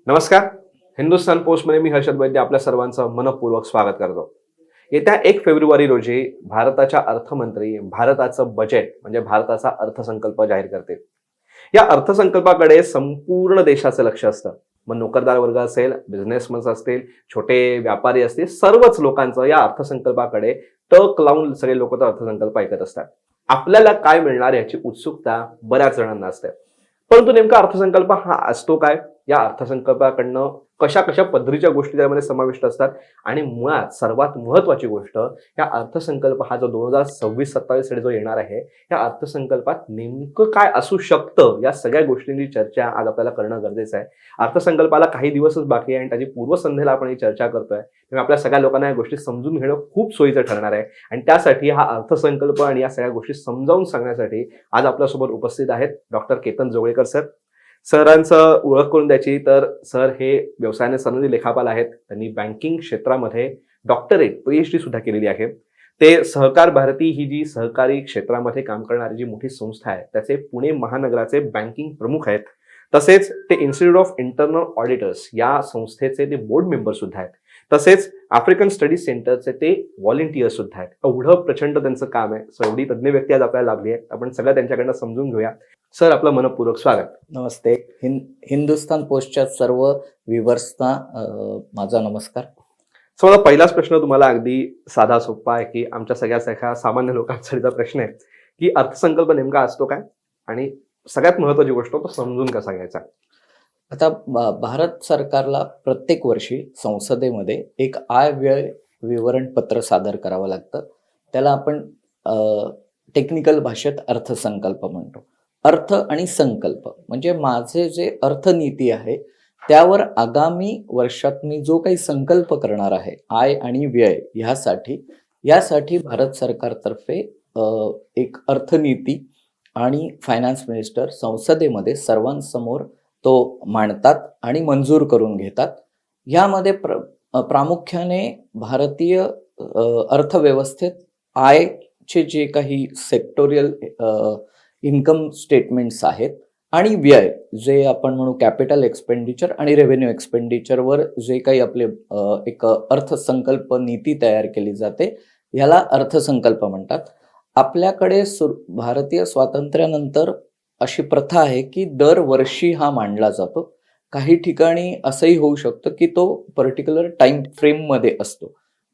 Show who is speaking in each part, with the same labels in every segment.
Speaker 1: नमस्कार. हिंदुस्थान पोस्टमध्ये मी हर्षद वैद्य आपल्या सर्वांचं मनपूर्वक स्वागत करतो. येत्या 1 फेब्रुवारी रोजी भारताच्या अर्थमंत्री भारताचं बजेट म्हणजे भारताचा अर्थसंकल्प जाहीर करतील. या अर्थसंकल्पाकडे संपूर्ण देशाचं लक्ष असतं. मग नोकरदार वर्ग असेल, बिझनेसमन असतील, छोटे व्यापारी असतील, सर्वच लोकांचं या अर्थसंकल्पाकडे टक लावून सगळे लोक तो अर्थसंकल्प ऐकत असतात. आपल्याला काय मिळणार याची उत्सुकता बऱ्याच जणांना असते. परंतु नेमका अर्थसंकल्प हा असतो काय? या अर्थसंकल्पाकडनं कशा कशा पद्धतीच्या गोष्टी त्यामध्ये समाविष्ट असतात आणि मुळात सर्वात महत्वाची गोष्ट, या अर्थसंकल्प हा जो 2026-27 साठी जो येणार आहे, या अर्थसंकल्पात नेमकं काय असू शकतं, या सगळ्या गोष्टींची चर्चा आज आपल्याला करणं गरजेचं आहे. अर्थसंकल्पाला काही दिवसच बाकी आहे आणि त्याची पूर्वसंध्येला आपण ही चर्चा करतोय, तेव्हा आपल्या सगळ्या लोकांना या गोष्टी समजून घेणं खूप सोयीचं ठरणार आहे. आणि त्यासाठी हा अर्थसंकल्प आणि या सगळ्या गोष्टी समजावून सांगण्यासाठी आज आपल्यासोबत उपस्थित आहेत डॉक्टर केतन जोगळेकर सर. सरांचं ओळख करून द्यायची तर सर हे व्यवसायाने सनदी लेखापाल आहेत. त्यांनी बँकिंग क्षेत्रामध्ये डॉक्टरेट PhD सुद्धा केलेली आहे. ते सहकार भारती ही जी सहकारी क्षेत्रामध्ये काम करणारी जी मोठी संस्था आहे त्याचे पुणे महानगराचे बँकिंग प्रमुख आहेत. तसेच ते इन्स्टिट्यूट ऑफ इंटरनल ऑडिटर्स या संस्थेचे ते बोर्ड मेंबर सुद्धा आहेत. तसेच आफ्रिकन स्टडी सेंटरचे ते व्हॉलेंटियर सुद्धा आहेत. एवढं प्रचंड त्यांचं काम आहे. एवढी तज्ञ व्यक्ती आज आपल्याला लाभली आहे. आपण सगळं त्यांच्याकडनं समजून घेऊया. सर आपलं मनपूर्वक स्वागत.
Speaker 2: नमस्ते. हिंदुस्थान पोस्टच्या सर्व व्ह्युअर्सना माझा नमस्कार.
Speaker 1: सो माझा पहिलाच प्रश्न तुम्हाला अगदी साधा सोपा आहे की आमच्या सगळ्या सामान्य लोकांसाठीचा प्रश्न आहे की अर्थसंकल्प नेमका असतो काय आणि सगळ्यात महत्वाची गोष्ट तो समजून कसा घ्यायचा.
Speaker 2: आता भारत सरकारला प्रत्येक वर्षी संसदेमध्ये एक आय व्यय विवरणपत्र सादर करावं लागतं. त्याला आपण टेक्निकल भाषेत अर्थसंकल्प म्हणतो. अर्थ आणि संकल्प म्हणजे माझे जे अर्थनीती आहे त्यावर आगामी वर्षात मी जो काही संकल्प करणार आहे आय आणि व्यय यासाठी भारत सरकारतर्फे एक अर्थनीती आणि फायनान्स मिनिस्टर संसदेमध्ये सर्वांसमोर तो मांडतात आणि मंजूर करून घेतात. यामध्ये प्रामुख्याने भारतीय अर्थव्यवस्थेत आयचे जे काही सेक्टोरियल इन्कम स्टेटमेंट्स आहेत आणि व्यय जे आपण म्हणू कॅपिटल एक्सपेंडिचर आणि रेव्हेन्यू एक्सपेंडिचरवर जे काही आपले एक अर्थसंकल्प नीती तयार केली जाते याला अर्थसंकल्प म्हणतात. आपल्याकडे भारतीय स्वातंत्र्यानंतर अशी प्रथा आहे की दरवर्षी हा मांडला जातो. काही ठिकाणी असंही होऊ शकतं की तो पर्टिक्युलर टाइम फ्रेम मध्ये असतो,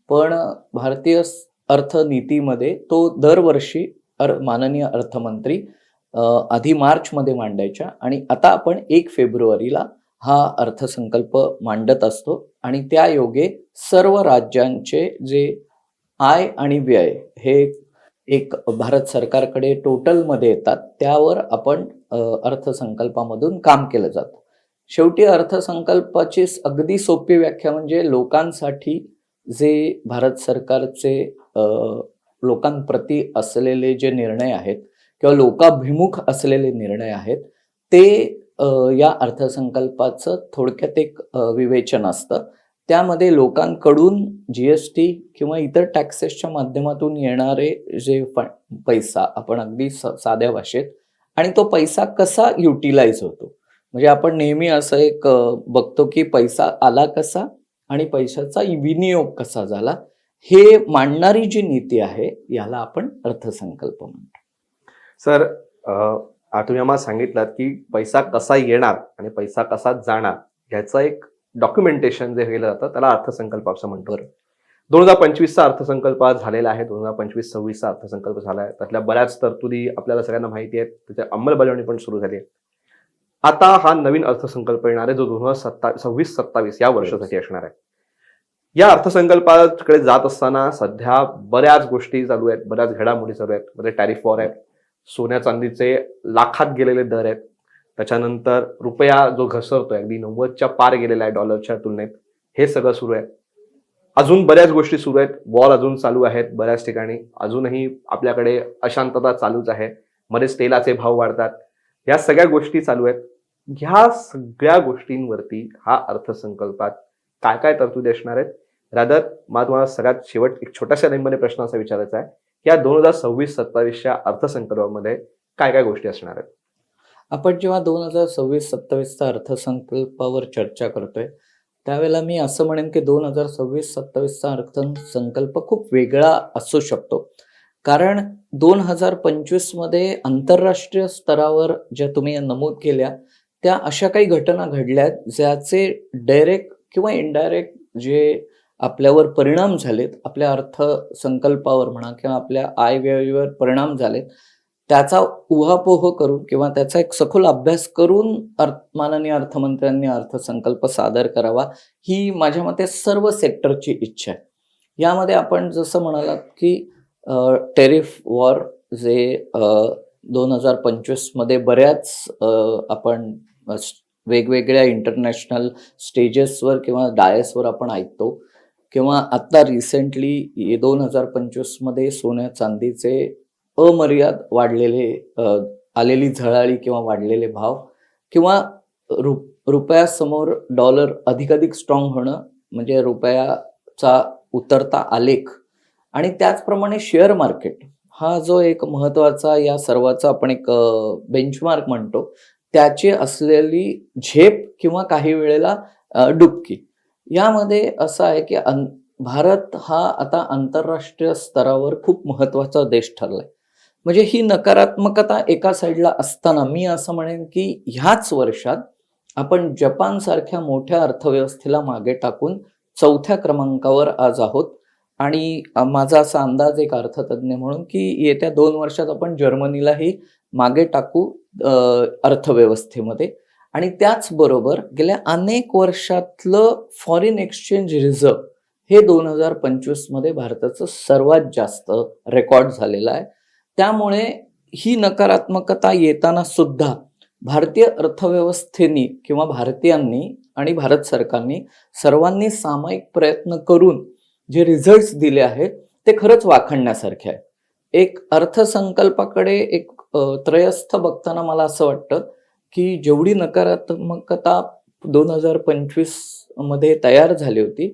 Speaker 2: पण भारतीय अर्थनीतीमध्ये तो दरवर्षी माननीय अर्थमंत्री आधी मार्चमध्ये मांडायच्या आणि आता आपण 1 फेब्रुवारीला हा अर्थसंकल्प मांडत असतो आणि त्या योगे सर्व राज्यांचे जे आय आणि व्यय हे एक भारत सरकारकडे टोटलमध्ये येतात. त्यावर आपण अर्थसंकल्पामधून काम केलं जातं. शेवटी अर्थसंकल्पाची अगदी सोपी व्याख्या म्हणजे लोकांसाठी जे भारत सरकारचे लोकांप्रती असलेले जे निर्णय आहेत किंवा लोकाभिमुख असलेले निर्णय आहेत ते या अर्थसंकल्पाचं थोडक्यात एक विवेचन असतं. त्यामध्ये लोकांकडून GST किंवा इतर टॅक्सेसच्या माध्यमातून येणारे जे पैसा आपण अगदी साध्या भाषेत आणि तो पैसा कसा युटिलाइज होतो, म्हणजे आपण नेहमी असं एक बघतो की पैसा आला कसा आणि पैशाचा विनियोग कसा झाला, हे मांडणारी जी नीती आहे याला आपण अर्थसंकल्प म्हणतो.
Speaker 1: सर तुम्ही आम्हाला सांगितलं की पैसा कसा येणार आणि पैसा कसा जाणार ह्याचं एक डॉक्युमेंटेशन जे केलं जातं त्याला अर्थसंकल्प असं म्हणतो. 2025चा अर्थसंकल्प झालेला आहे. 2025-26चा अर्थसंकल्प झाला आहे. त्यातल्या बऱ्याच तरतुदी आपल्याला सगळ्यांना माहिती आहेत. त्याची अंमलबजावणी पण सुरू झाली आहे. आता हा नवीन अर्थसंकल्प येणार आहे जो 2026-27 या वर्षासाठी असणार आहे. या अर्थसंकल्पाकडे जात असताना सध्या बऱ्याच गोष्टी चालू आहेत, बऱ्याच घडामोडी चालू आहेत. मध्ये टॅरिफ वॉर आहे, सोन्या चांदीचे लाखात गेलेले दर आहेत, त्याच्यानंतर रुपया जो घसरतोय अगदी 90च्या पार गेलेला आहे डॉलरच्या तुलनेत, हे सगळं सुरू आहे. अजून बऱ्याच गोष्टी सुरू आहेत. वॉर अजून चालू आहेत बऱ्याच ठिकाणी. अजूनही आपल्याकडे अशांतता चालूच आहे. मध्येच तेलाचे भाव वाढतात. या सगळ्या गोष्टी चालू आहेत. ह्या सगळ्या गोष्टींवरती हा अर्थसंकल्पात काय काय तरतुदी असणार आहेत? रादर मला तुम्हाला सगळ्यात शेवट एक छोट्याशा लाईनमध्ये प्रश्न असा विचारायचा आहे, या 2026-27च्या अर्थसंकल्पामध्ये काय काय गोष्टी असणार आहेत?
Speaker 2: आपण जेव्हा 2026-27चा अर्थसंकल्पावर चर्चा करतोय, त्यावेळेला मी असं म्हणेन की 2026-27चा अर्थसंकल्प खूप वेगळा असू शकतो. कारण 2025 मध्ये आंतरराष्ट्रीय स्तरावर ज्या तुम्ही नमूद केल्या, त्या अशा काही घटना घडल्यात, ज्याचे डायरेक्ट किंवा इनडायरेक्ट जे आपल्यावर परिणाम झालेत, आपल्या अर्थसंकल्पावर म्हणा किंवा आपल्या आयव्ययावर परिणाम झालेत, त्याचा उहापोह करून किंवा त्याचा एक सखोल अभ्यास करून माननीय अर्थमंत्र्यांनी अर्थसंकल्प सादर करावा, ही माझ्या मते सर्व सेक्टरची इच्छा आहे. यामध्ये आपण जसं म्हणालात, की टेरिफ वॉर जे 2025 मध्ये बऱ्याच आपण वेगवेगळ्या इंटरनॅशनल स्टेजेसवर किंवा डायसवर आपण ऐकतो किंवा आता रिसेंटली 2025 मध्ये सोन्या चांदीचे अमर्याद वाढलेले आलेली झळाळी किंवा वाढलेले भाव किंवा रुपयासमोर डॉलर अधिकाधिक स्ट्रॉंग होणं, म्हणजे रुपयाचा उतरता आलेख आणि त्याचप्रमाणे शेअर मार्केट हा जो एक महत्त्वाचा या सर्वाचा आपण एक बेंचमार्क म्हणतो, त्याची असलेली झेप किंवा काही वेळेला डुबकी. यामध्ये असं आहे की भारत हा आता आंतरराष्ट्रीय स्तरावर खूप महत्त्वाचा देश ठरलाय. म्हणजे ही नकारात्मकता एका साईडला असताना मी असं म्हणेन की ह्याच वर्षात आपण जपानसारख्या मोठ्या अर्थव्यवस्थेला मागे टाकून 4थ्या क्रमांकावर आज आहोत आणि माझा असा अंदाज एक अर्थतज्ञ म्हणून की येत्या 2 वर्षात आपण जर्मनीलाही मागे टाकू अर्थव्यवस्थेमध्ये. आणि त्याचबरोबर गेल्या अनेक वर्षातलं फॉरेन एक्सचेंज रिझर्व हे 2025 मध्ये भारताचं सर्वात जास्त रेकॉर्ड झालेलं आहे. त्यामुळे ही नकारात्मकता येताना सुद्धा भारतीय अर्थव्यवस्थेनी किंवा भारतीयांनी आणि भारत सरकारने सर्वांनी सामायिक प्रयत्न करून जे रिझल्ट्स दिले आहेत ते खरंच वाखाणण्यासारखे आहे. एक अर्थसंकल्पाकडे एक त्रयस्थ बघताना मला असं वाटतं की जेवढी नकारात्मकता 2025 मध्ये तयार झाली होती,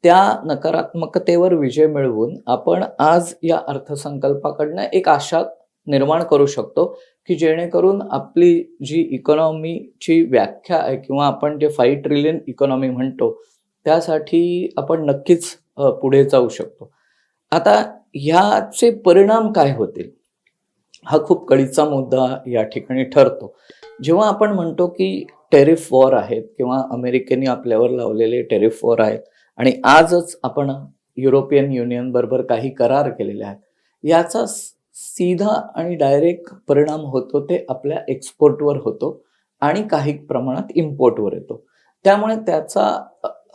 Speaker 2: त्या नकारात्मकतेवर विजय मिळवून आपण आज या अर्थसंकल्पाकडनं एक आशा निर्माण करू शकतो की जेणेकरून आपली जी इकॉनॉमीची व्याख्या आहे किंवा आपण जे 5 ट्रिलियन इकॉनॉमी म्हणतो, त्यासाठी आपण नक्कीच पुढे जाऊ शकतो. आता ह्याचे परिणाम काय होतील, हा खूप कळीचा मुद्दा या ठिकाणी ठरतो. जेव्हा आपण म्हणतो की टेरिफ वॉर आहेत किंवा अमेरिकेने आपल्यावर लावलेले टेरिफ वॉर आहेत आणि आजच आपण युरोपियन युनियन बरोबर काही करार केलेले आहेत, याचा सीधा आणि डायरेक्ट परिणाम होतो ते आपल्या एक्सपोर्टवर होतो आणि काही प्रमाणात इम्पोर्टवर येतो. त्यामुळे त्याचा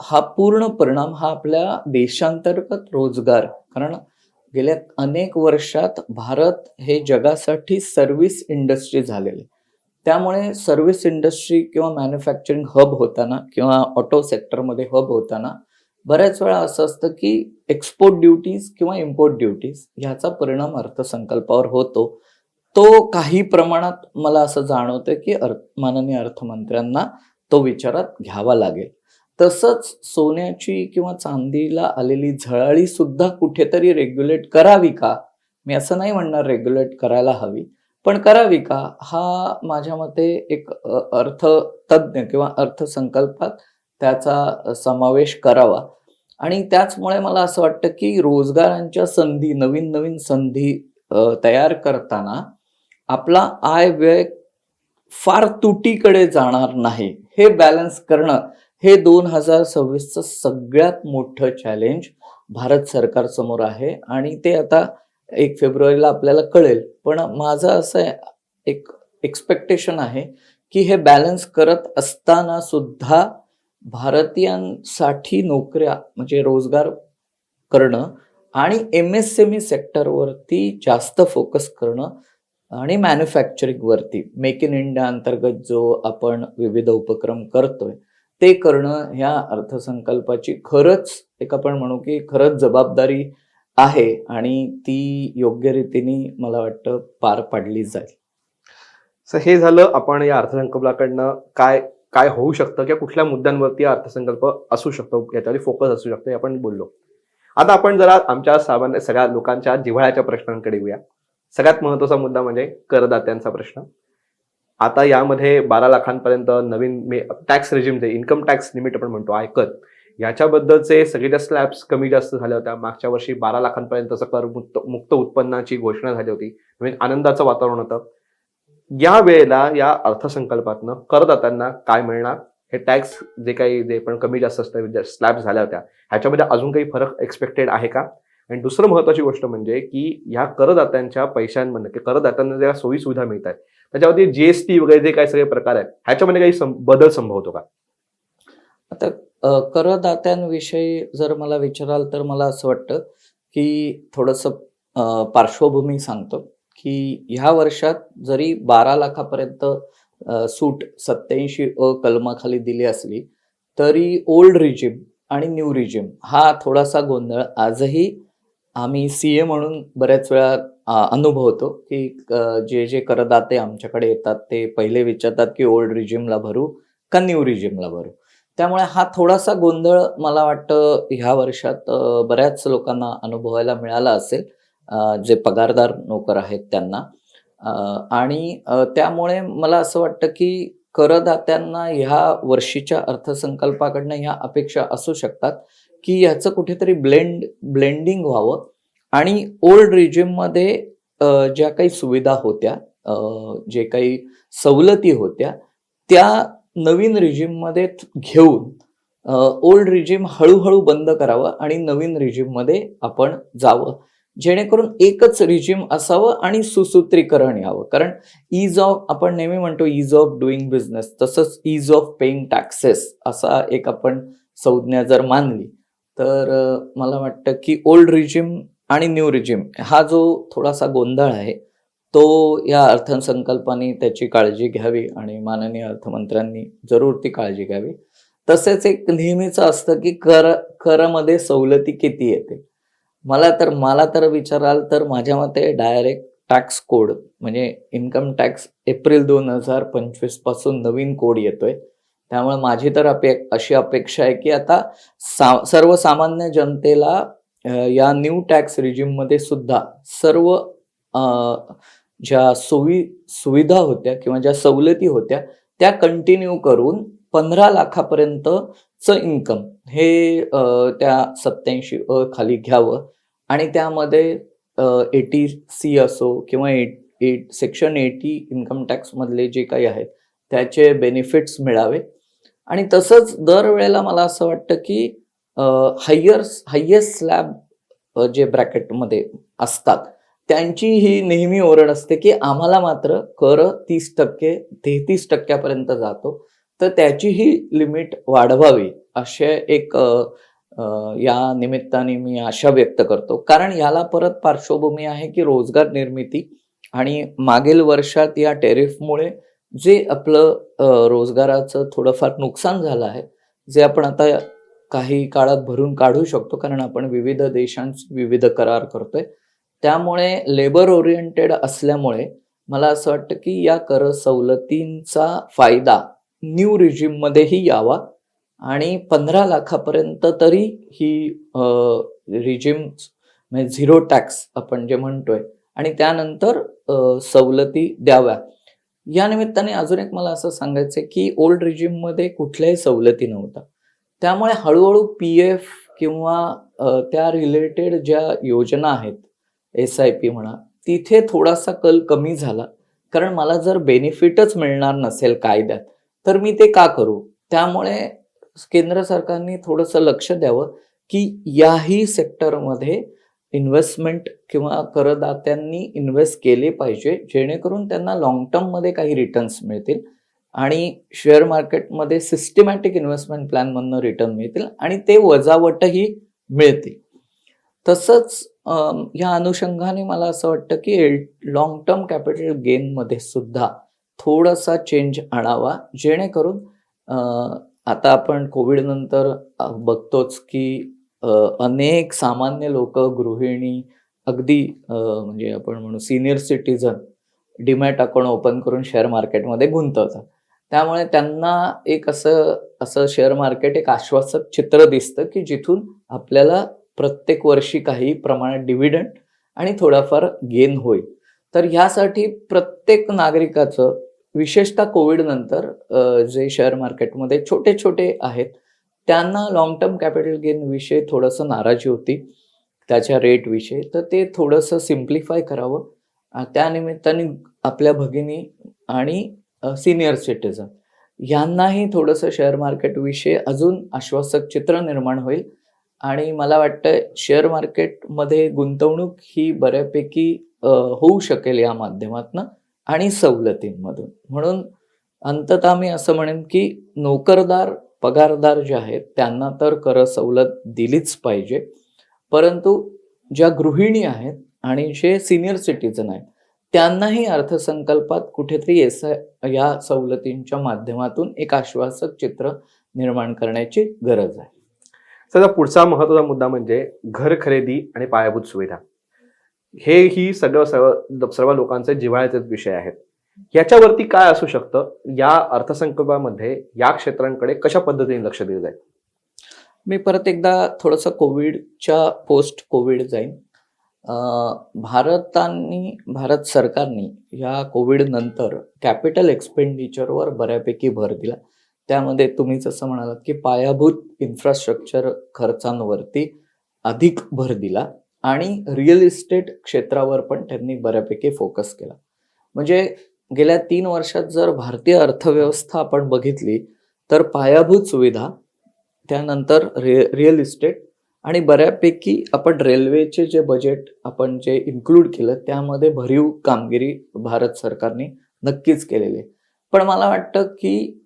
Speaker 2: हा पूर्ण परिणाम हा आपल्या देशांतर्गत रोजगार, कारण गेल्या अनेक वर्षात भारत हे जगासाठी सर्व्हिस इंडस्ट्री झालेले, त्यामुळे सर्व्हिस इंडस्ट्री किंवा मॅन्युफॅक्चरिंग हब होताना किंवा ऑटो सेक्टरमध्ये हब होताना बऱ्याच वेळा असं असतं की एक्सपोर्ट ड्युटीज किंवा इम्पोर्ट ड्युटीज ह्याचा परिणाम अर्थसंकल्पावर होतो. तो काही प्रमाणात मला असं जाणवतं की माननीय अर्थमंत्र्यांना तो विचारात घ्यावा लागेल. तसंच सोन्याची किंवा चांदीला आलेली झळाळी सुद्धा कुठेतरी रेग्युलेट करावी का? मी असं नाही म्हणणार रेग्युलेट करायला हवी, पण करावी का? हा माझ्या मते एक अर्थतज्ञ किंवा अर्थसंकल्पात त्याचा समावेश करावा. आणि त्याचमुळे मला असं वाटतं की रोजगारांच्या संधी, नवीन नवीन संधी तयार करताना आपला आय व्यय फार तुटीकडे जाणार नाही, हे बॅलन्स करणं हे 2026चं सगळ्यात मोठं चॅलेंज भारत सरकारसमोर आहे आणि ते आता 1 फेब्रुवारीला आपल्याला कळेल. पण माझं असं एक एक्सपेक्टेशन आहे की हे बॅलन्स करत असताना सुद्धा भारतीयांसाठी नोकऱ्या म्हणजे रोजगार करणं आणि MSME सेक्टरवरती जास्त फोकस करणं आणि मॅन्युफॅक्चरिंगवरती मेक इन इंडिया अंतर्गत जो आपण विविध उपक्रम करतोय ते करणं ह्या अर्थसंकल्पाची खरंच एक आपण म्हणू की खरंच जबाबदारी आहे आणि ती योग्य रीतीने मला वाटतं पार पाडली जाईल.
Speaker 1: सर, हे झालं आपण या अर्थसंकल्पाकडनं काय काय होऊ शकतं किंवा कुठल्या मुद्द्यांवरती अर्थसंकल्प असू शकतो, याच्यावर फोकस असू शकतो, हे आपण बोललो. आता आपण जरा आमच्या सामान्य सगळ्या लोकांच्या जिव्हाळ्याच्या प्रश्नांकडे येऊया. सगळ्यात महत्त्वाचा मुद्दा म्हणजे करदात्यांचा प्रश्न. आता यामध्ये 12 लाखांपर्यंत नवीन टॅक्स रेजिम जे इन्कम टॅक्स लिमिट आपण म्हणतो आयकर, याच्याबद्दलचे सगळे ज्या स्लॅब्स कमी जास्त झाल्या होत्या. मागच्या वर्षी 12 लाखांपर्यंतचं कर मुक्त उत्पन्नाची घोषणा झाली होती. म्हणजे आनंदाचं वातावरण होतं. या वेळेला या अर्थसंकल्पातनं करदात्यांना काय मिळणार, हे टॅक्स जे पण कमी जास्त स्लॅब झाल्या होत्या ह्याच्यामध्ये अजून काही फरक एक्सपेक्टेड आहे का? आणि दुसरं महत्वाची गोष्ट म्हणजे की ह्या करदात्यांच्या पैशांमध्ये करदात्यांना ज्या सोयी सुविधा मिळत आहेत त्याच्यावरती जीएसटी वगैरे जे काही सगळे प्रकार आहेत ह्याच्यामध्ये काही बदल संभवतो का?
Speaker 2: आता करदात्यांविषयी जर मला विचाराल तर मला असं वाटतं की थोडंसं पार्श्वभूमी सांगतो की ह्या वर्षात जरी 12 लाखापर्यंत सूट 87 कलमाखाली दिली असली तरी ओल्ड रिजिम आणि न्यू रिजिम हा थोडासा गोंधळ आजही आम्ही सीए म्हणून बऱ्याच वेळा अनुभवतो की जे जे करदाते आमच्याकडे येतात ते पहिले विचारतात की ओल्ड रिजिमला भरू का न्यू रिजिमला भरू. त्यामुळे हा थोडासा गोंधळ मला वाटतं ह्या वर्षात बऱ्याच लोकांना अनुभवायला मिळाला असेल, जे पगारदार नोकर आहेत त्यांना. आणि त्यामुळे मला असं वाटतं की करदात्यांना ह्या वर्षीच्या अर्थसंकल्पाकडनं ह्या अपेक्षा असू शकतात की ह्याचं कुठेतरी ब्लेंडिंग व्हावं आणि ओल्ड रिजिममध्ये ज्या काही सुविधा होत्या, जे काही सवलती होत्या त्या नवीन रिजिममध्ये घेऊन ओल्ड रिजिम हळूहळू बंद करावं आणि नवीन रिजिममध्ये आपण जावं, जेणेकरून एकच रिजिम असावं आणि सुसूत्रीकरण यावं. कारण आपण नेहमी म्हणतो ईज ऑफ डुईंग बिझनेस, तसंच ईज ऑफ पेईंग टॅक्सेस असा एक आपण संज्ञा जर मानली तर मला वाटतं की ओल्ड रिजिम आणि न्यू रिजिम हा जो थोडासा गोंधळ आहे तो या अर्थसंकल्पाने त्याची काळजी घ्यावी आणि माननीय अर्थमंत्र्यांनी जरूर ती काळजी घ्यावी. तसेच एक नेहमीचं असतं की करामध्ये सवलती किती येते. मला तर विचाराल तर माझ्या मते डायरेक्ट टॅक्स कोड म्हणजे इन्कम टॅक्स एप्रिल 2025 पासून नवीन कोड येतोय. त्यामुळे माझी तर अशी अपेक्षा आहे की आता सर्वसामान्य जनतेला या न्यू टॅक्स रिजिममध्ये सुद्धा सर्व ज्या सुविधा होत्या किंवा ज्या सवलती होत्या त्या कंटिन्यू करून 15 लाखापर्यंतचं इन्कम हे त्या 87 खाली घ्यावं आणि त्यामध्ये 80C असो किंवा सेक्शन 80 इन्कम टॅक्समधले जे काही आहेत त्याचे बेनिफिट्स मिळावे. आणि तसंच दरवेळेला मला असं वाटतं की हायेस्ट स्लॅब जे ब्रॅकेटमध्ये असतात त्यांची ही नेहमी ओरड असते की आम्हाला मात्र कर 30% 33% जातो, तर त्याची ही लिमिट वाढवावी असे एक या निमित्ताने मी आशा व्यक्त करतो. कारण याला परत पार्श्वभूमी आहे की रोजगार निर्मिती आणि मागील वर्षात या टेरिफमुळे जे आपलं रोजगाराचं थोडंफार नुकसान झालं आहे, जे आपण आता काही काळात भरून काढू शकतो कारण आपण विविध देशांचे विविध करार करतोय. त्यामुळे लेबर ओरिएंटेड असल्यामुळे मला असं वाटतं की या कर सवलतींचा फायदा न्यू रिजिममध्येही यावा आणि 15 लाखापर्यंत तरी ही रिजिम म्हणजे झिरो टॅक्स आपण जे म्हणतोय आणि त्यानंतर सवलती द्याव्या. या निमित्ताने अजून एक मला असं सांगायचं की ओल्ड रिजिममध्ये कुठल्याही सवलती नव्हत्या. त्यामुळे हळूहळू PF किंवा त्या रिलेटेड ज्या योजना आहेत SIP म्हणा तिथे थोडासा कल कमी झाला. कारण मला जर बेनिफिटच मिळणार नसेल कायद्यात तर मी ते का करू. त्यामुळे केंद्र सरकारने थोडंसं लक्ष द्यावं की याही सेक्टरमध्ये इन्व्हेस्टमेंट किंवा करदात्यांनी इन्व्हेस्ट केले पाहिजे, जेणेकरून त्यांना लॉंग टर्ममध्ये काही रिटर्न्स मिळतील आणि शेअर मार्केटमध्ये सिस्टमॅटिक इन्व्हेस्टमेंट प्लॅनमधनं रिटर्न मिळतील आणि ते वजावटही मिळतील. तसंच या अनुषंगाने मला असं वाटतं की लॉंग टर्म कॅपिटल गेनमध्ये सुद्धा थोडासा चेंज आणावा, जेणेकरून आता आपण कोविड नंतर बघतोच की अनेक सामान्य लोक, गृहिणी, अगदी म्हणजे आपण म्हणू senior citizen demat account open करून शेअर मार्केटमध्ये गुंतवतात. त्यामुळे त्यांना एक असं शेअर मार्केट एक आश्वासक चित्र दिसतं की जिथून आपल्याला प्रत्येक वर्षी काही प्रमाणात डिव्हिडंड आणि थोडाफार गेन होईल. तर ह्यासाठी प्रत्येक नागरिकाचं विशेषतः कोविड नंतर जे शेअर मार्केटमध्ये छोटे छोटे आहेत त्यांना लॉंग टर्म कॅपिटल गेन विषयी थोडंसं नाराजी होती त्याच्या रेट विषयी, तर ते थोडंसं सिम्प्लिफाय करावं. त्यानिमित्ताने आपल्या भगिनी आणि सिनियर सिटीजन यांनाही थोडंसं शेअर मार्केट विषयी अजून आश्वासक चित्र निर्माण होईल आणि मला वाटतं शेअर मार्केटमध्ये गुंतवणूक ही बऱ्यापैकी होऊ शकेल या माध्यमातनं आणि सवलतींमधून. म्हणून अंततः मी असं म्हणेन की नोकरदार पगारदार जे आहेत त्यांना तर कर सवलत दिलीच पाहिजे, परंतु ज्या गृहिणी आहेत आणि जे सिनियर सिटीजन आहेत त्यांनाही अर्थसंकल्पात कुठेतरी या सवलतींच्या माध्यमातून एक आश्वासक चित्र निर्माण करण्याची गरज आहे.
Speaker 1: सर, पुढचा महत्त्वाचा मुद्दा म्हणजे घर खरेदी आणि पायाभूत सुविधा. ही सर्व लोकांचे जिव्हाळ्याचे विषय आहेत. याच्यावरती काय असू शकतं? या अर्थसंकल्पामध्ये या क्षेत्रांकडे कशा पद्धतीने लक्ष दिलं जाईल?
Speaker 2: मी परत एकदा थोडंसं कोविडच्या पोस्ट कोविड जाईन. भारत सरकारने या कोविड नंतर कॅपिटल एक्सपेंडिचरवर बऱ्यापैकी भर दिला. त्यामध्ये तुम्ही जसं म्हणालात की पायाभूत इन्फ्रास्ट्रक्चर खर्चांवरती अधिक भर दिला आणि रिअल इस्टेट क्षेत्रावर पण त्यांनी बऱ्यापैकी फोकस केला. म्हणजे गेल्या 3 वर्षात जर भारतीय अर्थव्यवस्था आपण बघितली तर पायाभूत सुविधा, त्यानंतर रिअल इस्टेट आणि बऱ्यापैकी आपण रेल्वेचे जे बजेट आपण जे इन्क्लूड केलं त्यामध्ये भरीव कामगिरी भारत सरकारने नक्कीच केलेली आहे. पण मला वाटतं की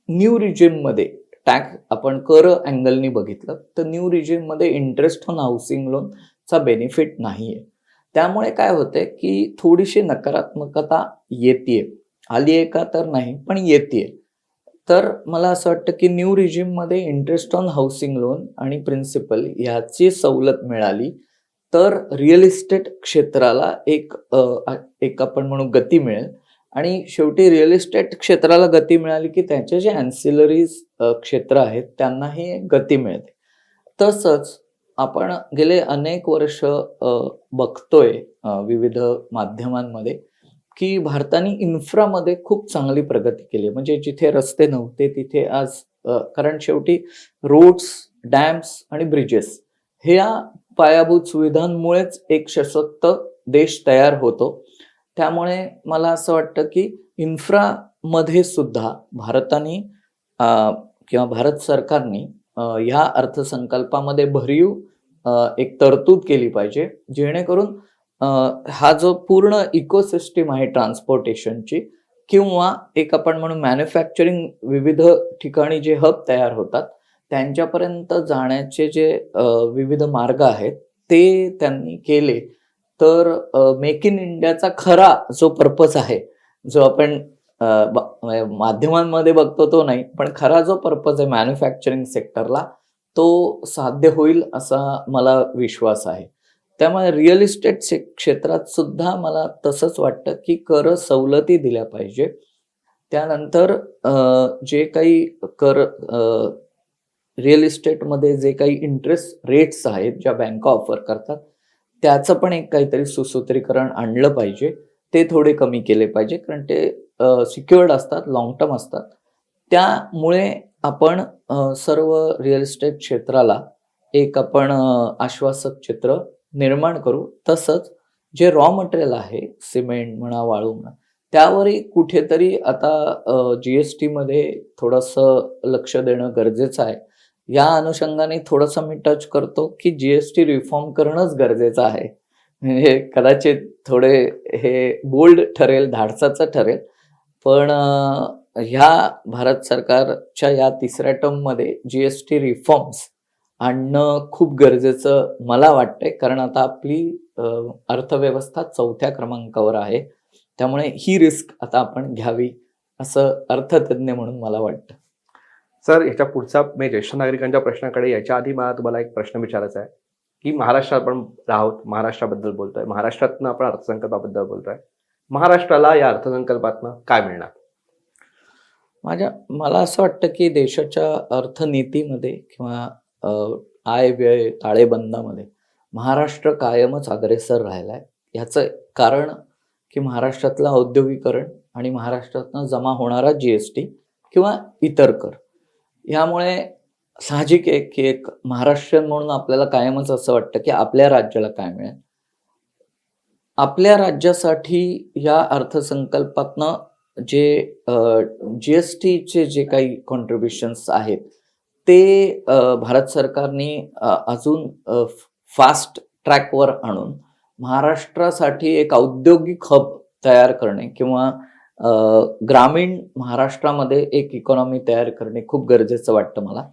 Speaker 2: न्यू रिजिममध्ये टॅक्स आपण कर अँगलनी बघितलं तर न्यू रिजिममध्ये इंटरेस्ट ऑन हाऊसिंग लोनचा बेनिफिट नाही आहे. त्यामुळे काय होतंय की थोडीशी नकारात्मकता येते, आली आहे का तर नाही पण येते. तर मला असं वाटतं की न्यू रिजिममध्ये इंटरेस्ट ऑन हाऊसिंग लोन आणि प्रिन्सिपल याची सवलत मिळाली तर रिअल इस्टेट क्षेत्राला एक आपण म्हणू गती मिळेल आणि शेवटी रिअल इस्टेट क्षेत्राला गती मिळाली की त्याचे जे ॲन्सिलरीज क्षेत्र आहेत त्यांनाही गती मिळते. तसंच आपण गेले अनेक वर्ष बघतोय विविध माध्यमांमध्ये की भारताने इन्फ्रामध्ये खूप चांगली प्रगती केली. म्हणजे जिथे रस्ते नव्हते तिथे आज कारण शेवटी रोड्स, डॅम्स आणि ब्रिजेस ह्या पायाभूत सुविधांमुळेच एक सशक्त देश तयार होतो. त्यामुळे मला असं वाटतं की इन्फ्रामध्ये सुद्धा भारताने किंवा भारत सरकारने ह्या अर्थसंकल्पामध्ये भरीव एक तरतूद केली पाहिजे, जेणेकरून हा जो पूर्ण इकोसिस्टीम आहे ट्रान्सपोर्टेशनची किंवा एक आपण म्हणून मॅन्युफॅक्चरिंग विविध ठिकाणी जे हब तयार होतात त्यांच्यापर्यंत जाण्याचे जे विविध मार्ग आहेत ते त्यांनी केले तर मेक इन इंडियाचा खरा जो पर्पज आहे, जो आपण माध्यमांमध्ये बघतो तो नाही, पण खरा जो पर्पज आहे मॅन्युफॅक्चरिंग सेक्टरला तो साध्य होईल असा मला विश्वास आहे. त्यामुळे रिअल इस्टेट क्षेत्रात सुद्धा मला तसंच वाटतं की कर सवलती दिल्या पाहिजे. त्यानंतर जे काही कर रिअल इस्टेटमध्ये जे काही इंटरेस्ट रेट्स आहेत ज्या बँका ऑफर करतात त्याचं पण एक काहीतरी सुसूत्रीकरण आणलं पाहिजे. ते थोडे कमी केले पाहिजे कारण ते सिक्युअर्ड असतात, लॉंग टर्म असतात. त्यामुळे आपण सर्व रिअल इस्टेट क्षेत्राला एक आपण आश्वासक चित्र निर्माण करू. तसंच जे रॉ मटेरियल आहे, सिमेंट म्हणा, वाळू म्हणा, त्यावरही कुठेतरी आता GST मध्ये थोडंसं लक्ष देणं गरजेचं आहे. या अनुषंगाने थोडंसं मी टच करतो की GST रिफॉर्म करणंच गरजेचं आहे. म्हणजे कदाचित थोडे हे बोल्ड ठरेल, धाडसाचं ठरेल, पण ह्या भारत सरकारच्या या 3ऱ्या टर्ममध्ये GST रिफॉर्म्स आणणं खूप गरजेचं मला वाटतंय. कारण आता आपली अर्थव्यवस्था 4थ्या क्रमांकावर आहे. त्यामुळे ही रिस्क आता आपण घ्यावी असं अर्थतज्ञ म्हणून मला वाटतं.
Speaker 1: सर, ह्याच्या पुढचा मी ज्येष्ठ नागरिकांच्या प्रश्नाकडे याच्या आधी मला तुम्हाला एक प्रश्न विचारायचा आहे की महाराष्ट्रात आपण राहत, महाराष्ट्राबद्दल बोलतोय, महाराष्ट्रातनं आपण अर्थसंकल्पाबद्दल बोलतोय. महाराष्ट्राला या अर्थसंकल्पातनं काय मिळणार?
Speaker 2: मला असं वाटतं की देशाच्या अर्थनीतीमध्ये किंवा आय व्यय ताळेबंदामध्ये महाराष्ट्र कायमच अग्रेसर राहिला आहे. ह्याचं कारण की महाराष्ट्रातलं औद्योगिकरण आणि महाराष्ट्रातनं जमा होणारा जीएसटी किंवा इतर कर, यामुळे साहजिक आहे की एक महाराष्ट्रीयन म्हणून आपल्याला कायमच असं वाटतं की आपल्या राज्याला काय मिळेल. आपल्या राज्यासाठी या अर्थसंकल्पातनं जे जीएसटीचे जे काही कॉन्ट्रीब्युशन्स आहेत ते भारत सरकारने अजून फास्ट ट्रॅकवर आणून महाराष्ट्रासाठी एक औद्योगिक हब तयार करणे किंवा ग्रामीण महाराष्ट्रामध्ये एक इकॉनॉमी तयार करणे खूप गरजेचं वाटतं मला.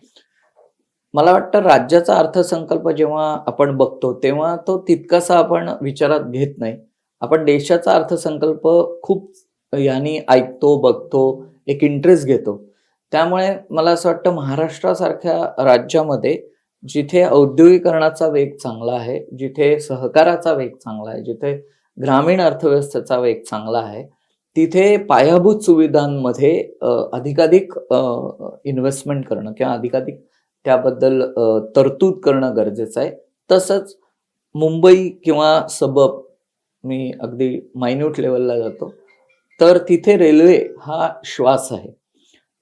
Speaker 2: मला वाटतं राज्याचा अर्थसंकल्प जेव्हा आपण बघतो तेव्हा तो तितकासा आपण विचारात घेत नाही. आपण देशाचा अर्थसंकल्प खूप यांनी ऐकतो, बघतो, एक इंटरेस्ट घेतो. त्यामुळे मला असं वाटतं महाराष्ट्रासारख्या राज्यामध्ये जिथे औद्योगिकरणाचा वेग चांगला आहे, जिथे सहकाराचा वेग चांगला आहे, जिथे ग्रामीण अर्थव्यवस्थेचा वेग चांगला आहे, तिथे पायाभूत सुविधांमध्ये अधिकाधिक इन्व्हेस्टमेंट करणं किंवा अधिकाधिक त्याबद्दल तरतूद करणं गरजेचं आहे. तसंच मुंबई किंवा सबब, मी अगदी मायन्यूट लेवलला जातो, तर तिथे रेल्वे हा श्वास आहे.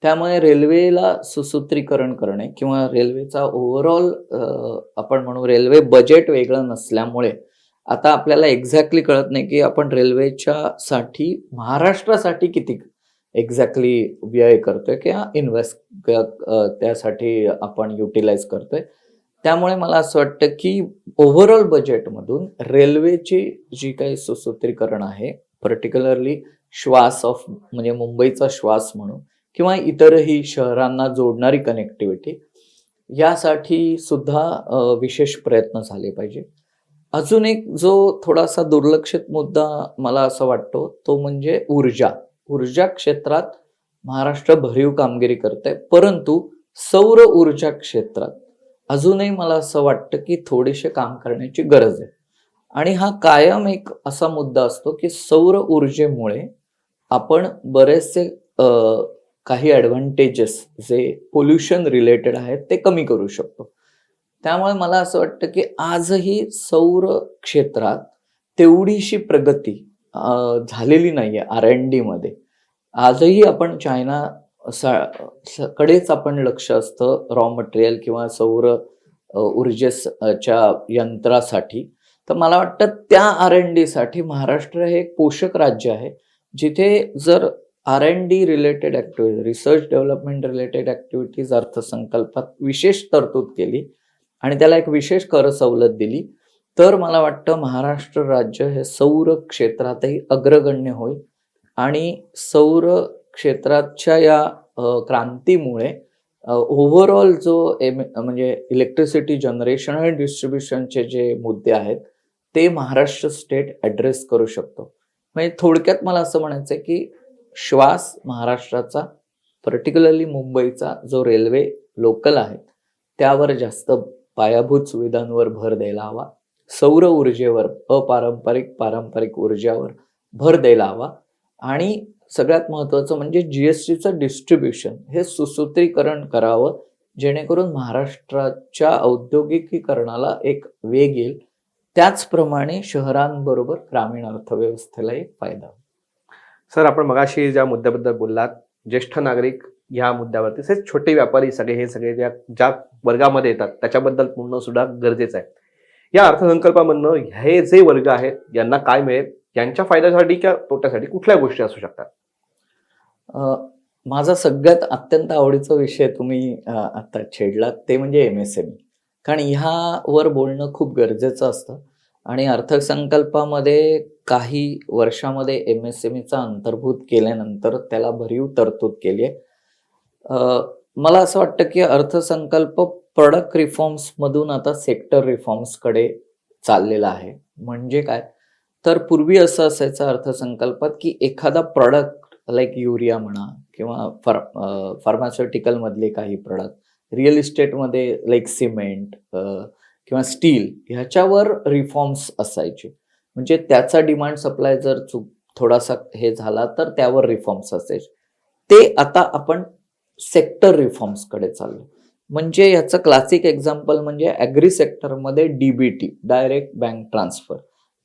Speaker 2: त्यामुळे रेल्वेला सुसूत्रीकरण करणे किंवा रेल्वेचा ओव्हरऑल आपण म्हणू रेल्वे बजेट वेगळं नसल्यामुळे आता आपल्याला एक्झॅक्टली कळत नाही की आपण रेल्वेच्या साठी महाराष्ट्रासाठी किती एक्झॅक्टली व्यय करतोय किंवा इन्व्हेस्ट त्यासाठी आपण युटिलाइज करतोय. त्यामुळे मला असं वाटतं की ओव्हरऑल बजेटमधून रेल्वेची जी काही सुसूत्रीकरण आहे, पर्टिक्युलरली श्वास ऑफ म्हणजे मुंबईचा श्वास म्हणून किंवा इतरही शहरांना जोडणारी कनेक्टिव्हिटी, यासाठी सुद्धा विशेष प्रयत्न झाले पाहिजे. अजून एक जो थोडासा दुर्लक्षित मुद्दा मला असं वाटतो तो म्हणजे ऊर्जा. ऊर्जा क्षेत्रात महाराष्ट्र भरीव कामगिरी करते, परंतु सौर ऊर्जा क्षेत्रात अजूनही मला असं वाटतं की थोडेसे काम करण्याची गरज आहे. आणि हा कायम एक असा मुद्दा असतो की सौर ऊर्जेमुळे आपण बरेचसे काही ॲडव्हान्टेजेस जे पोल्युशन रिलेटेड आहेत ते कमी करू शकतो. त्यामुळे मला असं वाटतं की आजही सौर क्षेत्रात तेवढीशी प्रगती झालेली नाहीये R&D मध्ये. आजही आपण चायना कडेच आपण लक्ष असतं रॉ मटेरियल किंवा सौर ऊर्जेच्या यंत्रासाठी. तर मला वाटतं त्या R&D साठी महाराष्ट्र हे एक पोषक राज्य आहे, जिथे जर R&D related activity, research development related activities अर्थसंकल्पात विशेष तरतूद केली आणि त्याला एक विशेष कर सवलत दिली, तर मला वाटतं महाराष्ट्र राज्य हे सौर क्षेत्रातही अग्रगण्य होईल. आणि सौर क्षेत्राच्या या क्रांतीमुळे ओव्हरऑल जो म्हणजे इलेक्ट्रिसिटी जनरेशन आणि डिस्ट्रीब्युशनचे जे मुद्दे आहेत ते महाराष्ट्र स्टेट ॲड्रेस करू शकतो. म्हणजे थोडक्यात मला असं म्हणायचं आहे की श्वास महाराष्ट्राचा, पर्टिक्युलरली मुंबईचा जो रेल्वे लोकल आहे त्यावर जास्त पायाभूत सुविधांवर भर द्यायला हवा. सौर ऊर्जेवर, पारंपरिक ऊर्जावर भर द्यायला हवा. आणि सगळ्यात महत्त्वाचं म्हणजे जीएसटीचं डिस्ट्रीब्युशन हे सुसूत्रीकरण करावं, जेणेकरून महाराष्ट्राच्या औद्योगिकीकरणाला एक वेग येईल. त्याचप्रमाणे शहरांबरोबर ग्रामीण अर्थव्यवस्थेलाही फायदा होईल.
Speaker 1: सर, आपण मगाशी ज्या मुद्द्याबद्दल बोललात, ज्येष्ठ नागरिक ह्या मुद्द्यावरती, तसेच छोटे व्यापारी हे सगळे ज्या वर्गामध्ये येतात त्याच्याबद्दल बोलणं सुद्धा गरजेचं आहे. या अर्थसंकल्पामधनं हे जे वर्ग आहेत यांना काय मिळेल, यांच्या फायद्यासाठी किंवा तोट्यासाठी कुठल्या गोष्टी असू शकतात?
Speaker 2: माझा सगळ्यात अत्यंत आवडीचा विषय तुम्ही आता छेडलात ते म्हणजे MSME. कारण ह्यावर बोलणं खूप गरजेचं असतं आणि अर्थसंकल्पामध्ये काही वर्षामध्ये MSMEचा अंतर्भूत केल्यानंतर त्याला भरीव तरतूद केली आहे. मला असं वाटतं की अर्थसंकल्प प्रोडक्ट रिफॉर्म्स मधून आता सेक्टर रिफॉर्म्सकडे चाललेला आहे. म्हणजे काय, तर पूर्वी असं असायचं अर्थसंकल्पात की एखादा प्रॉडक्ट लाईक युरिया म्हणा किंवा फार्मास्युटिकल मधले काही प्रोडक्ट, रिअल इस्टेटमध्ये लाईक सिमेंट किंवा स्टील, ह्याच्यावर रिफॉर्म्स असायचे. म्हणजे त्याचा डिमांड सप्लाय जर थोडासा हे झाला तर त्यावर रिफॉर्म्स असायचे. ते आता आपण सेक्टर रिफॉर्म्सकडे चाललो. म्हणजे याचं क्लासिक एक्झाम्पल म्हणजे ॲग्री सेक्टरमध्ये DBT, डायरेक्ट बँक ट्रान्सफर.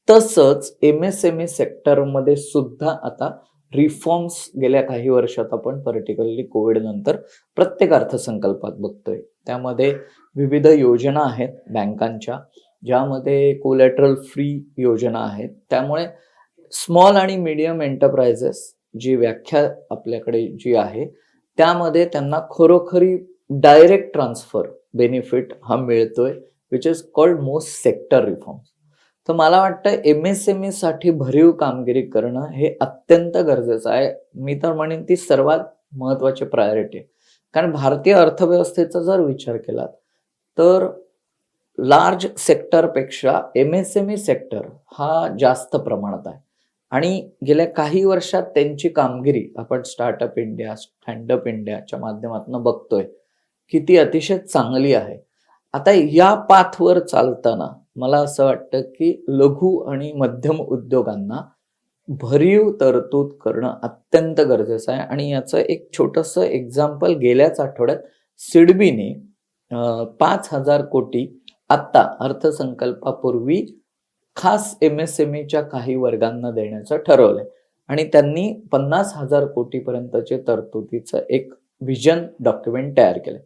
Speaker 2: तसंच MSME सेक्टरमध्ये सुद्धा आता रिफॉर्म्स गेल्या काही वर्षात आपण पर्टिक्युलरली कोविड नंतर प्रत्येक अर्थसंकल्पात बघतोय. त्यामध्ये विविध योजना आहेत बँकांच्या, ज्यामध्ये कोलॅटरल फ्री योजना आहेत. त्यामुळे स्मॉल आणि मीडियम एंटरप्राइजेस जी व्याख्या आपल्याकडे जी आहे, त्यामध्ये त्यांना खरोखरी डायरेक्ट ट्रान्सफर बेनिफिट हा मिळतोय, which is called most sector reforms. तर मला वाटतं MSME साठी भरीव कामगिरी करणं हे अत्यंत गरजेचं आहे. मी तर म्हणेन ती सर्वात महत्वाची प्रायोरिटी आहे. कारण भारतीय अर्थव्यवस्थेचा जर विचार केला तर लार्ज सेक्टरपेक्षा MSME सेक्टर हा जास्त प्रमाणात आहे. आणि गेल्या काही वर्षात त्यांची कामगिरी आपण स्टार्टअप इंडिया, स्टँडअप इंडियाच्या माध्यमातून बघतोय की ती अतिशय चांगली आहे. आता या पाथवर चालताना मला असं वाटतं की लघु आणि मध्यम उद्योगांना भरीव तरतूद करणं अत्यंत गरजेचं आहे. आणि याचं एक छोटंसं एक्झाम्पल गेल्याच आठवड्यात सिडबीने 5,000 कोटी आत्ता अर्थसंकल्पापूर्वी खास MSMEच्या काही वर्गांना देण्याचं ठरवलंय. आणि त्यांनी 50,000 कोटीपर्यंतचे तरतुदीचं एक व्हिजन डॉक्युमेंट तयार केलंय.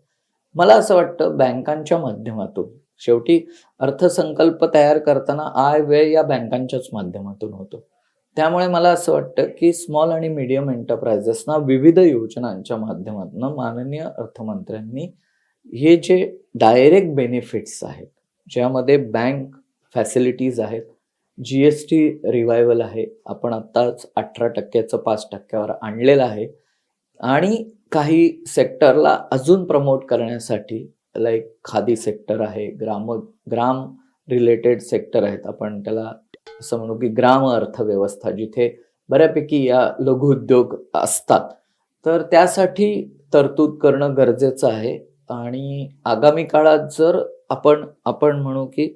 Speaker 2: मला असं वाटतं बँकांच्या माध्यमातून शेवटी अर्थसंकल्प तयार करताना आय व्यय या बँकांच्याच माध्यमातून होतो. त्यामुळे मला असं वाटतं की स्मॉल आणि मीडियम एंटरप्राइजेसना विविध योजनांच्या माध्यमातून माननीय अर्थमंत्र्यांनी हे जे डायरेक्ट बेनिफिट्स आहेत, ज्यामध्ये बँक फॅसिलिटीज आहेत, GST रिवायवल आहे, आपण आत्ताच 18% 5% आणलेलं आहे. आणि काही सेक्टरला अजून प्रमोट करण्यासाठी लाईक खादी सेक्टर आहे, ग्राम रिलेटेड सेक्टर आहेत, आपण त्याला असं म्हणू की ग्राम अर्थव्यवस्था, जिथे बऱ्यापैकी या लघु उद्योग असतात, तर त्यासाठी तरतूद करणं गरजेचं आहे. आणि आगामी काळात जर आपण म्हणू की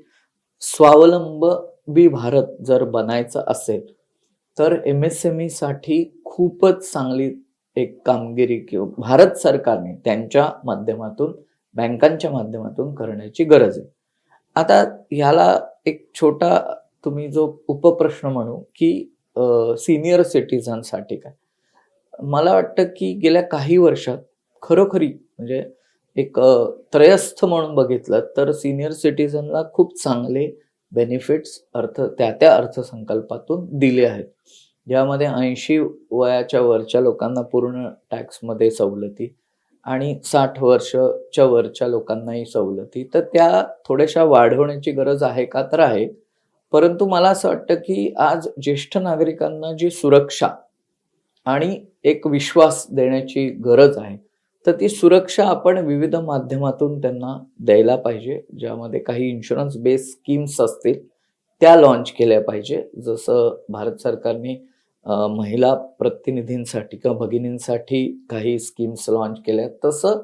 Speaker 2: स्वावलंबी भारत जर बनायचं असेल तर MSME साठी खूपच चांगली एक कामगिरी किंवा भारत सरकारने त्यांच्या माध्यमातून, बँकांच्या माध्यमातून करण्याची गरज आहे. आता ह्याला एक छोटा तुम्ही जो उपप्रश्न म्हणू की सिनियर सिटीजनसाठी काय, मला वाटतं की गेल्या काही वर्षात खरोखरी म्हणजे एक त्रयस्थ म्हणून बघितलं तर सिनियर सिटीजनला खूप चांगले बेनिफिट्स त्या अर्थसंकल्पातून दिले आहेत. ज्यामध्ये 80 वयाच्या वरच्या लोकांना पूर्ण टॅक्समध्ये सवलती आणि 60 वर्षाच्या वरच्या लोकांनाही सवलती. तर त्या थोड्याशा वाढवण्याची गरज आहे का, तर आहे. परंतु मला असं वाटतं की आज ज्येष्ठ नागरिकांना जी सुरक्षा आणि एक विश्वास देण्याची गरज आहे, तर ती सुरक्षा आपण विविध माध्यमातून त्यांना द्यायला पाहिजे. ज्यामध्ये काही इन्शुरन्स बेस्ड स्कीम्स असतील त्या लॉन्च केल्या पाहिजे. जसं भारत सरकारने महिला प्रतिनिधींसाठी किंवा भगिनींसाठी काही स्कीम्स लॉन्च केल्या, तसं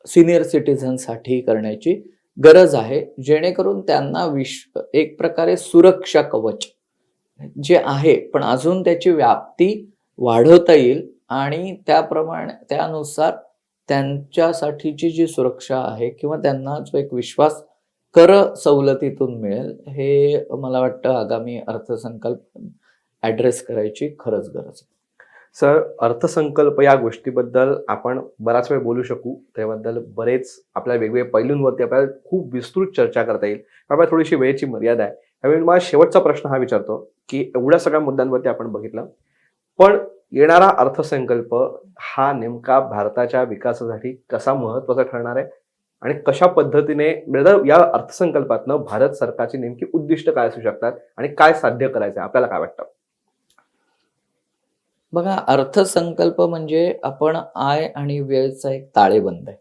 Speaker 2: सिनियर सिटीझनसाठी करण्याची गरज आहे, जेणेकरून त्यांना एक प्रकारे सुरक्षा कवच जे आहे, पण अजून त्याची व्याप्ती वाढवता येईल आणि त्यानुसार त्यांच्यासाठीची जी सुरक्षा आहे किंवा त्यांना जो एक विश्वास कर सवलतीतून मिळेल, हे मला वाटतं आगामी अर्थसंकल्प ॲड्रेस करायची खरंच गरज आहे.
Speaker 1: सर, अर्थसंकल्प या गोष्टीबद्दल आपण बराच वेळ बोलू शकू. त्याबद्दल बरेच आपल्या वेगवेगळ्या पैलूंवरती आपल्याला खूप विस्तृत चर्चा करता येईल. आपल्याला थोडीशी वेळेची मर्यादा आहे. त्यामुळे मला शेवटचा प्रश्न हा विचारतो की एवढ्या सगळ्या मुद्द्यांवरती आपण बघितलं, पण येणारा अर्थसंकल्प हा नेमका भारताच्या विकासासाठी कसा महत्त्वाचा ठरणार आहे आणि कशा पद्धतीने या अर्थसंकल्पातनं भारत सरकारची नेमकी उद्दिष्ट काय असू शकतात आणि काय साध्य करायचं आहे, आपल्याला काय वाटतं?
Speaker 2: बघा, अर्थसंकल्प म्हणजे आपण आय आणि व्ययचा एक ताळेबंद आहे.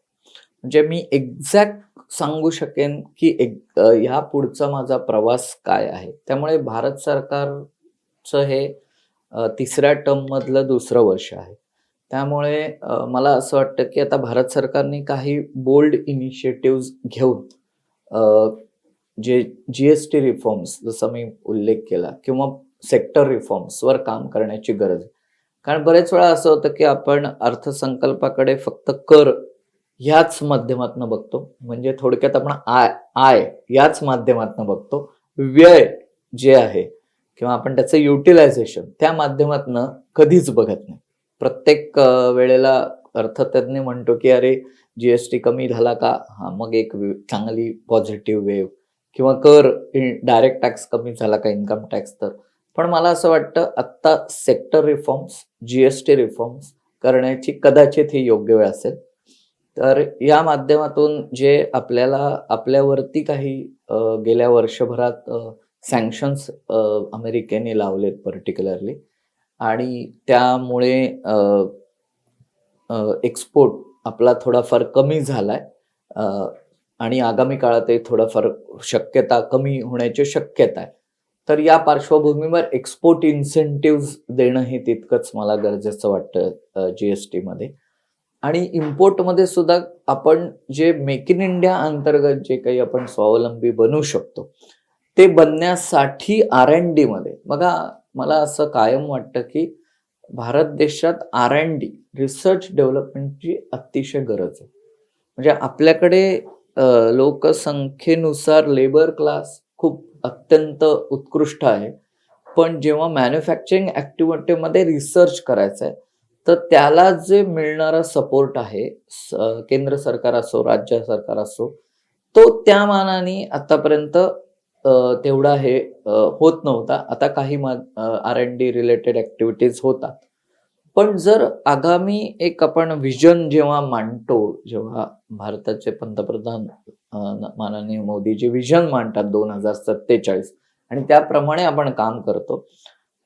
Speaker 2: म्हणजे मी एक्झॅक्ट सांगू शकेन की ह्या पुढचा माझा प्रवास काय आहे. त्यामुळे भारत सरकारचं हे तिसऱ्या टर्म मधलं दुसरं वर्ष आहे. त्यामुळे मला असं वाटतं की आता भारत सरकारने काही बोल्ड इनिशिएटिव्ह घेऊन जे GST रिफॉर्म्स, जसं मी उल्लेख केला, किंवा सेक्टर रिफॉर्म्सवर काम करण्याची गरज आहे. कारण बरेच वेळा असं होतं की आपण अर्थसंकल्पाकडे फक्त कर ह्याच माध्यमातून बघतो, म्हणजे थोडक्यात आपण आय याच माध्यमातून बघतो. व्यय जे आहे किंवा आपण त्याचं युटिलायझेशन त्या माध्यमातून कधीच बघत नाही. प्रत्येक वेळेला अर्थतज्ञ म्हणतो की अरे जीएसटी कमी झाला का, हा मग एक चांगली पॉझिटिव्ह वेव्ह, किंवा कर डायरेक्ट टॅक्स कमी झाला का, इन्कम टॅक्स. तर पण मला असं वाटतं आत्ता सेक्टर रिफॉर्म्स, जीएसटी रिफॉर्म्स करण्याची कदाचित ही योग्य वेळ असेल. तर या माध्यमातून जे आपल्यावरती काही गेल्या वर्षभरात सँक्शन्स अमेरिकेने लावलेत पर्टिक्युलरली, आणि त्यामुळे एक्सपोर्ट आपला थोडाफार कमी झालाय, आणि आगामी काळातही थोडाफार शक्यता कमी होण्याची शक्यता आहे. तर या पार्श्वभूमीवर एक्सपोर्ट इन्सेंटिव्ह देणं हे तितकंच मला गरजेचं वाटतं जीएसटी मध्ये. आणि इम्पोर्टमध्ये सुद्धा आपण जे मेक इन इंडिया अंतर्गत जे काही आपण स्वावलंबी बनवू शकतो ते बनण्यासाठी R&D मध्ये बघा, मला असं कायम वाटतं की भारत देशात R&D, रिसर्च डेव्हलपमेंटची अतिशय गरज आहे. म्हणजे आपल्याकडे लोकसंख्येनुसार लेबर क्लास खूप अत्यंत उत्कृष्ट आहे, पण जेव्हा मॅन्युफॅक्चरिंग ऍक्टिव्हिटीमध्ये रिसर्च करायचं आहे तर त्याला जे मिळणारा सपोर्ट आहे, केंद्र सरकार असो राज्य सरकार असो, तो त्या मानाने आतापर्यंत तेवढा हे होत नव्हता. आता काही R&D रिलेटेड ऍक्टिव्हिटीज होतात. पण जर आगामी एक आपण विजन जेव्हा मांडतो, जेव्हा भारताचे पंतप्रधान माननीय मोदीजी विजन मांडतात 2047 आणि त्याप्रमाणे आपण काम करतो,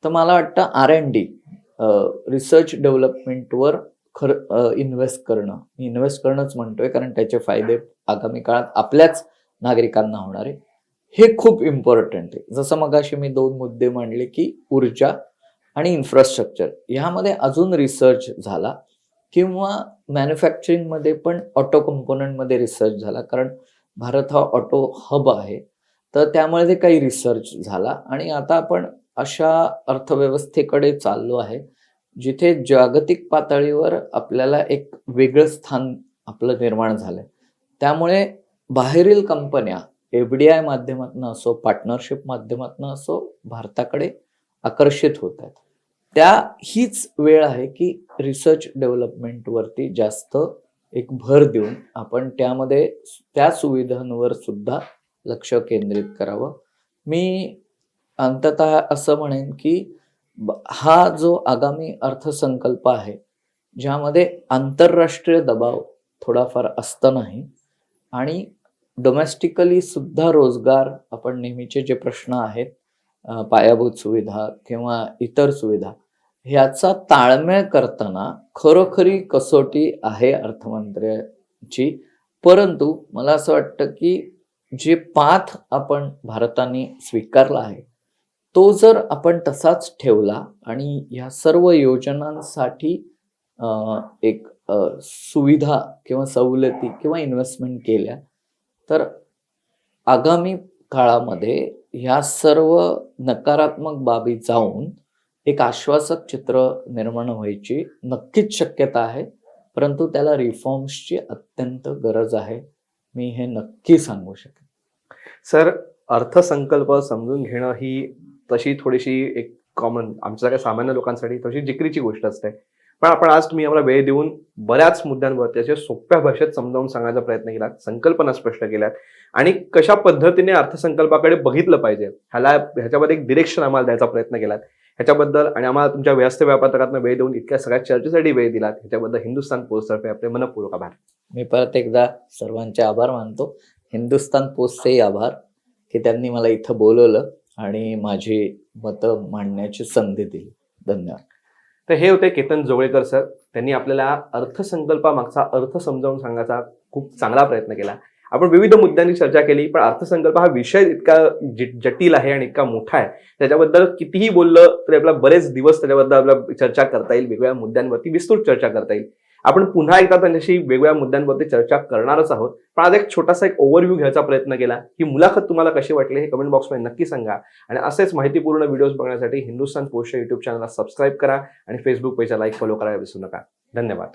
Speaker 2: तर मला वाटतं R&D, रिसर्च डेव्हलपमेंटवर इन्व्हेस्ट करणंच म्हणतोय, कारण त्याचे फायदे आगामी काळात आपल्याच नागरिकांना होणार आहे. हे खूप इम्पॉर्टंट आहे. जसं मगाशी मी 2 मुद्दे मांडले की ऊर्जा आणि इन्फ्रास्ट्रक्चर, ह्यामध्ये अजून रिसर्च झाला, किंवा मॅन्युफॅक्चरिंग मध्ये पण ऑटो कंपोनंट मध्ये रिसर्च झाला, कारण भारत हा ऑटो हब आहे. तर त्यामुळे ते काही रिसर्च झाला, आणि आता आपण अशा अर्थव्यवस्थेकडे चाललो आहे जिथे जागतिक पातळीवर आपल्याला एक वेगळं स्थान आपलं निर्माण झालंय. त्यामुळे बाहेरील कंपन्या FDI माध्यमातून असो, पार्टनरशिप माध्यमातून असो, भारताकडे आकर्षित होत आहेत. हीच वेळ आहे की रिसर्च डेव्हलपमेंट वरती जास्त एक भर देऊन आपण त्यामध्ये त्या सुविधांवर सुद्धा लक्ष केंद्रित करावं. मी अंततः असं म्हणेन की हा जो आगामी अर्थसंकल्प आहे, ज्यामध्ये आंतरराष्ट्रीय दबाव थोडाफार असतं नाही, आणि डोमेस्टिकली सुद्धा रोजगार, आपण नेहमीचे जे प्रश्न आहेत, पायाभूत सुविधा किंवा इतर सुविधा, ह्याचा ताळमेळ करताना खरोखरी कसोटी आहे अर्थमंत्र्याची. परंतु मला असं वाटतं की जे पाथ आपण भारताने स्वीकारला आहे तो जर आपण तसाच ठेवला आणि या सर्व योजनांसाठी एक सुविधा किंवा सवलती किंवा इन्व्हेस्टमेंट केल्या, तर आगामी काळामध्ये ह्या सर्व नकारात्मक बाबी जाऊन एक आश्वासक चित्र निर्माण व्हायची नक्कीच शक्यता आहे. परंतु त्याला रिफॉर्म्सची अत्यंत गरज आहे, मी हे नक्की सांगू शकेन.
Speaker 1: सर, अर्थसंकल्प समजून घेणं ही तशी थोडीशी एक कॉमन, आमच्यासारख्या सामान्य लोकांसाठी तशी जिकरीची गोष्ट असते. पण आपण आज तुम्ही आम्हाला वेळ देऊन बऱ्याच मुद्द्यांवर त्याच्या सोप्या भाषेत समजावून सांगण्याचा प्रयत्न केला, संकल्पना स्पष्ट केल्यात, आणि कशा पद्धतीने अर्थसंकल्पाकडे बघितलं पाहिजे ह्याच्यामध्ये एक डिरेक्शन आम्हाला द्यायचा प्रयत्न केलात. ह्याच्याबद्दल आणि आम्हाला तुमच्या व्यस्त व्यापकातनं वेळ देऊन इतक्या सगळ्या चर्चेसाठी वेळ दिलात, ह्याच्याबद्दल हिंदुस्थान पोस्टतर्फे आपले मनपूर्वक आभार.
Speaker 2: मी परत एकदा सर्वांचे आभार मानतो. हिंदुस्थान पोस्टचेही आभार की त्यांनी मला इथं बोलवलं आणि माझी मतं मांडण्याची संधी दिली. धन्यवाद.
Speaker 1: तर हे होते केतन जोगळेकर सर. त्यांनी आपल्याला अर्थसंकल्पामागचा अर्थ समजावून सांगण्याचा खूप चांगला प्रयत्न केला. आपण विविध मुद्द्यांनी चर्चा केली, पण अर्थसंकल्प हा विषय इतका जटिल आहे आणि इतका मोठा आहे, त्याच्याबद्दल कितीही बोललं तरी आपला बरेच दिवस त्याच्याबद्दल आपल्याला चर्चा करता येईल, वेगवेगळ्या मुद्द्यांवरती विस्तृत चर्चा करता येईल. आपण पुन्हा एकदा त्यांच्याशी वेगवेगळ्या मुद्द्यांवरती चर्चा करणारच आहोत. पण आज एक छोटासा एक ओव्हरव्ह्यू घ्यायचा प्रयत्न केला. ही मुलाखत तुम्हाला कशी वाटली हे कमेंट बॉक्समध्ये नक्की सांगा. आणि असेच माहितीपूर्ण व्हिडिओज बघण्यासाठी हिंदुस्थान पोस्टच्या युट्यूब चॅनलला सबस्क्राईब करा आणि फेसबुक पेजला लाईक फॉलो करायला विसरू नका. धन्यवाद.